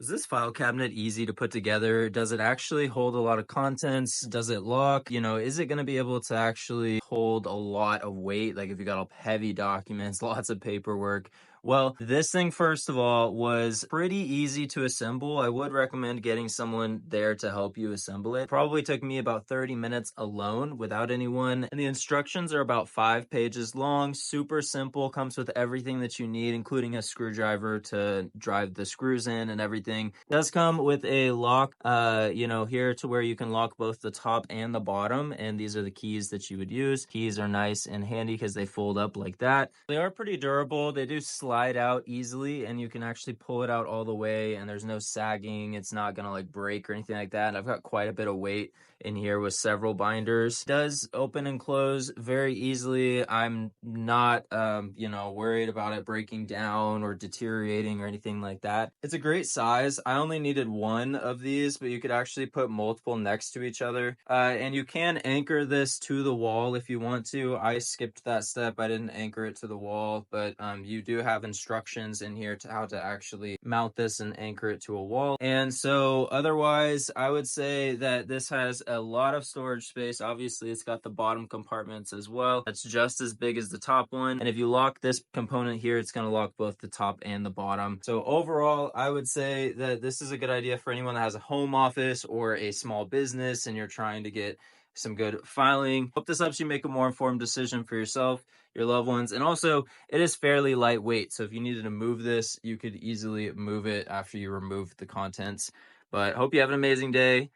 Is this file cabinet easy to put together? Does it actually hold a lot of contents? Does it lock? Is it going to be able to actually hold a lot of weight? Like if you got all heavy documents, lots of paperwork. Well, this thing, first of all, was pretty easy to assemble. I would recommend getting someone there to help you assemble it. Probably took me about 30 minutes alone without anyone. And the instructions are about 5 pages long, super simple, comes with everything that you need, including a screwdriver to drive the screws in and everything. Does come with a lock, here to where you can lock both the top and the bottom. And these are the keys that you would use. Keys are nice and handy because they fold up like that. They are pretty durable. They do slide out easily and you can actually pull it out all the way and there's no sagging. It's not gonna like break or anything like that. And I've got quite a bit of weight in here with several binders. It does open and close very easily. I'm not worried about it breaking down or deteriorating or anything like that. It's a great size. I only needed one of these, but you could actually put multiple next to each other. And you can anchor this to the wall if you want to. I skipped that step. I didn't anchor it to the wall, but you do have instructions in here to how to actually mount this and anchor it to a wall. And so otherwise, I would say that this has a lot of storage space. Obviously, it's got the bottom compartments as well. It's just as big as the top one. And if you lock this component here, it's going to lock both the top and the bottom. So overall, I would say that this is a good idea for anyone that has a home office or a small business and you're trying to get some good filing. Hope this helps you make a more informed decision for yourself, your loved ones, and also it is fairly lightweight. So if you needed to move this, you could easily move it after you remove the contents. But hope you have an amazing day.